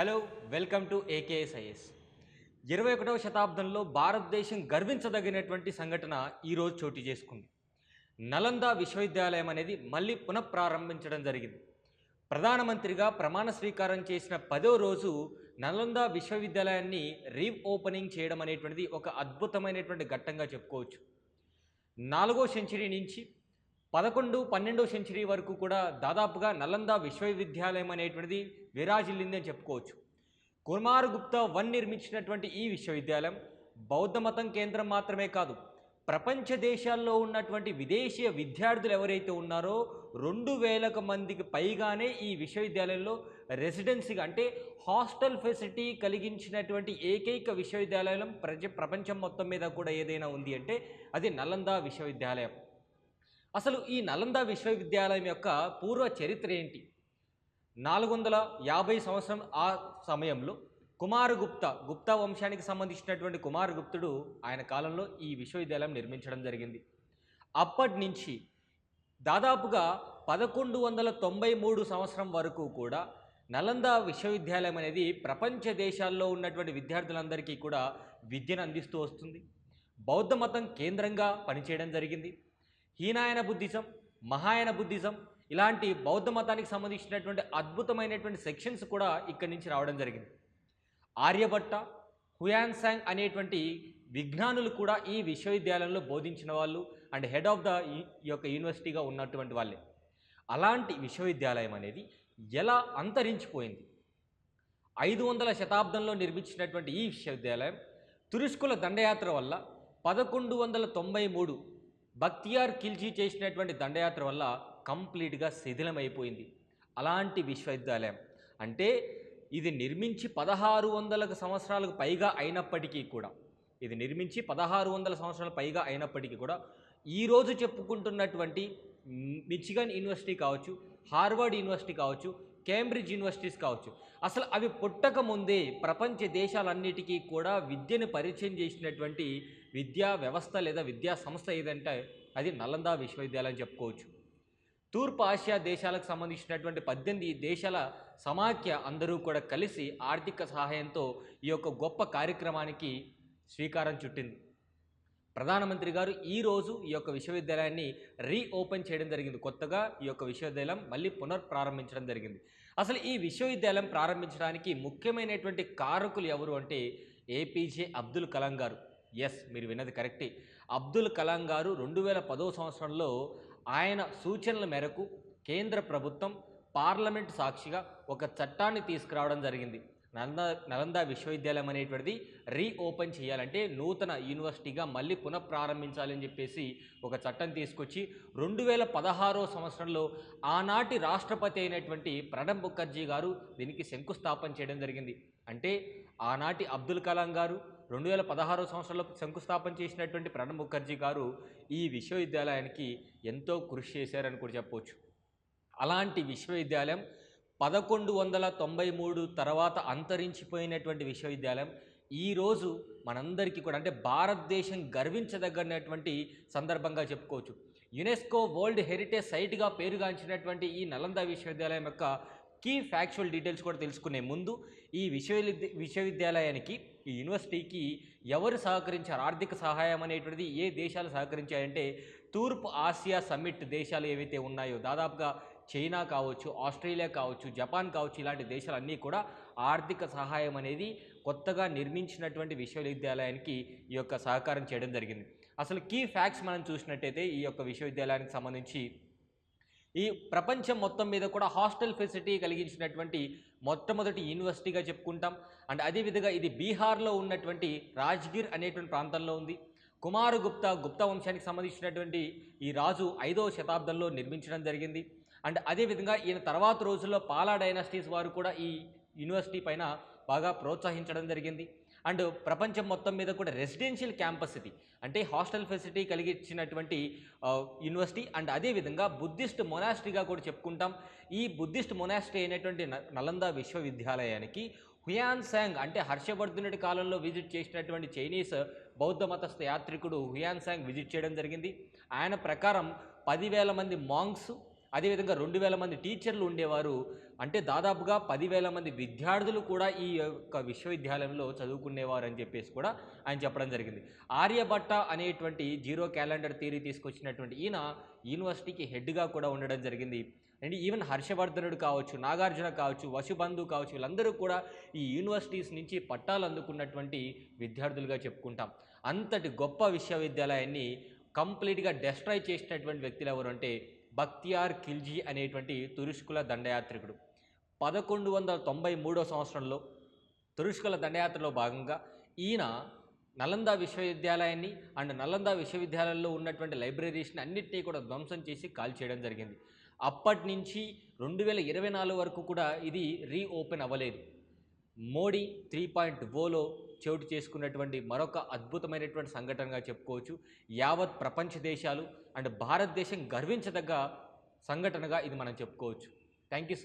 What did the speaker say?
Hello, welcome to ఏకేఎస్ఐఎస్. 21వ శతాబ్దంలో భారతదేశం గర్వించదగినటువంటి సంఘటన ఈరోజు చోటు చేసుకుంది. నలంద విశ్వవిద్యాలయం అనేది మళ్ళీ పునఃప్రారంభించడం జరిగింది. ప్రధానమంత్రిగా ప్రమాణ స్వీకారం చేసిన 10వ రోజు నలంద విశ్వవిద్యాలయాన్ని రీఓపెనింగ్ చేయడం అనేటువంటిది ఒక అద్భుతమైనటువంటి ఘట్టంగా చెప్పుకోవచ్చు. 4వ సెంచరీ నుంచి 11, 12వ సెంచరీ వరకు కూడా దాదాపుగా నలంద విశ్వవిద్యాలయం అనేటువంటిది విరాజిల్లిందని చెప్పుకోవచ్చు. కుమారగుప్తా నిర్మించినటువంటి ఈ విశ్వవిద్యాలయం బౌద్ధ మతం కేంద్రం మాత్రమే కాదు, ప్రపంచ దేశాల్లో ఉన్నటువంటి విదేశీయ విద్యార్థులు ఎవరైతే ఉన్నారో 2000 మందికి పైగానే ఈ విశ్వవిద్యాలయంలో రెసిడెన్సీగా అంటే హాస్టల్ ఫెసిలిటీ కలిగించినటువంటి ఏకైక విశ్వవిద్యాలయం ప్రపంచం మొత్తం మీద కూడా ఏదైనా ఉంది అంటే అది నలంద విశ్వవిద్యాలయం. అసలు ఈ నలంద విశ్వవిద్యాలయం యొక్క పూర్వ చరిత్ర ఏంటి? 450 సంవత్సరం ఆ సమయంలో గుప్తా వంశానికి సంబంధించినటువంటి కుమారగుప్తుడు ఆయన కాలంలో ఈ విశ్వవిద్యాలయం నిర్మించడం జరిగింది. అప్పటి నుంచి దాదాపుగా 1193 సంవత్సరం వరకు కూడా నలంద విశ్వవిద్యాలయం అనేది ప్రపంచ దేశాల్లో ఉన్నటువంటి విద్యార్థులందరికీ కూడా విద్యను అందిస్తూ వస్తుంది. బౌద్ధ మతం కేంద్రంగా పనిచేయడం జరిగింది. హీనాయన బుద్ధిజం, మహాయాన బుద్ధిజం ఇలాంటి బౌద్ధ మతానికి సంబంధించినటువంటి అద్భుతమైనటువంటి సెక్షన్స్ కూడా ఇక్కడి నుంచి రావడం జరిగింది. ఆర్యభట్ట, హుయాన్సాంగ్ అనేటువంటి విజ్ఞానులు కూడా ఈ విశ్వవిద్యాలయంలో బోధించిన వాళ్ళు అండ్ హెడ్ ఆఫ్ ద యొక్క యూనివర్సిటీగా ఉన్నటువంటి వాళ్ళే. అలాంటి విశ్వవిద్యాలయం అనేది ఎలా అంతరించిపోయింది? 500వ శతాబ్దంలో నిర్మించినటువంటి ఈ విశ్వవిద్యాలయం తురుష్కుల దండయాత్ర వల్ల 1193 బక్తియార్ ఖిల్జీ చేసినటువంటి దండయాత్ర వల్ల కంప్లీట్గా శిథిలమైపోయింది. అలాంటి విశ్వవిద్యాలయం అంటే ఇది నిర్మించి 1600 సంవత్సరాలకు పైగా అయినప్పటికీ కూడా ఈరోజు చెప్పుకుంటున్నటువంటి మిచిగన్ యూనివర్సిటీ కావచ్చు, హార్వర్డ్ యూనివర్సిటీ కావచ్చు, కేంబ్రిడ్జ్ యూనివర్సిటీస్ కావచ్చు, అసలు అవి పుట్టక ముందే ప్రపంచ దేశాలన్నిటికీ కూడా విద్యను పరిచయం చేసినటువంటి విద్యా వ్యవస్థ లేదా విద్యా సంస్థ ఏదంటే అది నలంద విశ్వవిద్యాలయం చెప్పుకోవచ్చు. తూర్పు ఆసియా దేశాలకు సంబంధించినటువంటి 18 దేశాల సమాఖ్య అందరూ కూడా కలిసి ఆర్థిక సహాయంతో ఈ యొక్క గొప్ప కార్యక్రమానికి శ్రీకారం చుట్టింది. ప్రధానమంత్రి గారు ఈరోజు ఈ యొక్క విశ్వవిద్యాలయాన్ని రీఓపెన్ చేయడం జరిగింది. కొత్తగా ఈ యొక్క విశ్వవిద్యాలయం మళ్ళీ పునఃప్రారంభించడం జరిగింది. అసలు ఈ విశ్వవిద్యాలయం ప్రారంభించడానికి ముఖ్యమైనటువంటి కారకులు ఎవరు అంటే ఏపీజే అబ్దుల్ కలాం గారు. ఎస్, మీరు విన్నది కరెక్టే. అబ్దుల్ కలాం గారు 2010వ సంవత్సరంలో ఆయన సూచనల మేరకు కేంద్ర ప్రభుత్వం పార్లమెంట్ సాక్షిగా ఒక చట్టాన్ని తీసుకురావడం జరిగింది. నలంద విశ్వవిద్యాలయం అనేటువంటిది రీఓపెన్ చేయాలంటే నూతన యూనివర్సిటీగా మళ్ళీ పునఃప్రారంభించాలని చెప్పేసి ఒక చట్టం తీసుకొచ్చి 2016వ సంవత్సరంలో ఆనాటి రాష్ట్రపతి అయినటువంటి ప్రణబ్ ముఖర్జీ గారు దీనికి శంకుస్థాపన చేయడం జరిగింది. అంటే ఆనాటి అబ్దుల్ కలాం గారు 2016వ సంవత్సరంలో శంకుస్థాపన చేసినటువంటి ప్రణబ్ ముఖర్జీ గారు ఈ విశ్వవిద్యాలయానికి ఎంతో కృషి చేశారని కూడా చెప్పవచ్చు. అలాంటి విశ్వవిద్యాలయం 1193 తర్వాత అంతరించిపోయినటువంటి విశ్వవిద్యాలయం ఈరోజు మనందరికీ కూడా అంటే భారతదేశం గర్వించదగినటువంటి సందర్భంగా చెప్పుకోవచ్చు. యునెస్కో వరల్డ్ హెరిటేజ్ సైట్గా పేరుగాంచినటువంటి ఈ నలంద విశ్వవిద్యాలయం యొక్క కీ ఫ్యాక్చువల్ డీటెయిల్స్ కూడా తెలుసుకునే ముందు ఈ విశ్వవిద్యాలయానికి ఈ యూనివర్సిటీకి ఎవరు సహకరించారు, ఆర్థిక సహాయం అనేటువంటిది ఏ దేశాలు సహకరించాయంటే తూర్పు ఆసియా సమ్మిట్ దేశాలు ఏవైతే ఉన్నాయో దాదాపుగా చైనా కావచ్చు, ఆస్ట్రేలియా కావచ్చు, జపాన్ కావచ్చు, ఇలాంటి దేశాలన్నీ కూడా ఆర్థిక సహాయం అనేది కొత్తగా నిర్మించినటువంటి విశ్వవిద్యాలయానికి ఈ యొక్క సహకారం చేయడం జరిగింది. అసలు కీ ఫ్యాక్ట్స్ మనం చూసినట్టయితే ఈ యొక్క విశ్వవిద్యాలయానికి సంబంధించి ఈ ప్రపంచం మొత్తం మీద కూడా హాస్టల్ ఫెసిలిటీ కలిగించినటువంటి మొట్టమొదటి యూనివర్సిటీగా చెప్పుకుంటాం. అండ్ అదేవిధంగా ఇది బీహార్లో ఉన్నటువంటి రాజ్గిర్ అనేటువంటి ప్రాంతంలో ఉంది. గుప్తా వంశానికి సంబంధించినటువంటి ఈ రాజు 5వ శతాబ్దంలో నిర్మించడం జరిగింది. అండ్ అదేవిధంగా ఈయన తర్వాత రోజుల్లో పాలా డైనాసిటీస్ వారు కూడా ఈ యూనివర్సిటీ పైన బాగా ప్రోత్సహించడం జరిగింది. అండ్ ప్రపంచం మొత్తం మీద కూడా రెసిడెన్షియల్ క్యాంపస్ ఇది అంటే హాస్టల్ ఫెసిలిటీ కలిగించినటువంటి యూనివర్సిటీ. అండ్ అదేవిధంగా బుద్ధిస్ట్ మొనాస్ట్రీగా కూడా చెప్పుకుంటాం. ఈ బుద్ధిస్ట్ మొనాస్ట్రీ అయినటువంటి నలంద విశ్వవిద్యాలయానికి హుయాన్సాంగ్ అంటే హర్షవర్ధనుడి కాలంలో విజిట్ చేసినటువంటి చైనీస్ బౌద్ధ మతస్థ యాత్రికుడు హుయాన్సాంగ్ విజిట్ చేయడం జరిగింది. ఆయన ప్రకారం 10,000 మంది మాంగ్స్ అదేవిధంగా 2000 మంది టీచర్లు ఉండేవారు. అంటే దాదాపుగా 10,000 మంది విద్యార్థులు కూడా ఈ యొక్క విశ్వవిద్యాలయంలో చదువుకునేవారు అని చెప్పేసి కూడా ఆయన చెప్పడం జరిగింది. ఆర్యభట్ట అనేటువంటి జీరో క్యాలెండర్ థియరీ తీసుకొచ్చినటువంటి ఈయన యూనివర్సిటీకి హెడ్‌గా కూడా ఉండడం జరిగింది. అండ్ ఈవెన్ హర్షవర్ధనుడు కావచ్చు, నాగార్జున కావచ్చు, వసుబంధు కావచ్చు, వీళ్ళందరూ కూడా ఈ యూనివర్సిటీస్ నుంచి పట్టాలు అందుకున్నటువంటి విద్యార్థులుగా చెప్పుకుంటాం. అంతటి గొప్ప విశ్వవిద్యాలయాన్ని కంప్లీట్‌గా డెస్ట్రాయ్ చేసినటువంటి వ్యక్తులు ఎవరు అంటే బక్తియార్ ఖిల్జీ అనేటువంటి తురుష్కుల దండయాత్రికుడు. 1193 సంవత్సరంలో తురుష్కుల దండయాత్రలో భాగంగా ఈయన నలంద విశ్వవిద్యాలయాన్ని అండ్ నలంద విశ్వవిద్యాలయంలో ఉన్నటువంటి లైబ్రరీస్ని అన్నిటినీ కూడా ధ్వంసం చేసి కాల్చేయడం జరిగింది. అప్పటి నుంచి 2024 వరకు కూడా ఇది రీఓపెన్ అవ్వలేదు. మోడీ 3.0లో చోటు చేసుకున్నటువంటి మరొక అద్భుతమైనటువంటి సంఘటనగా చెప్పుకోవచ్చు. యావత్ ప్రపంచ దేశాలు అండ్ భారతదేశం గర్వించదగ్గ సంఘటనగా ఇది మనం చెప్పుకోవచ్చు. Thank you so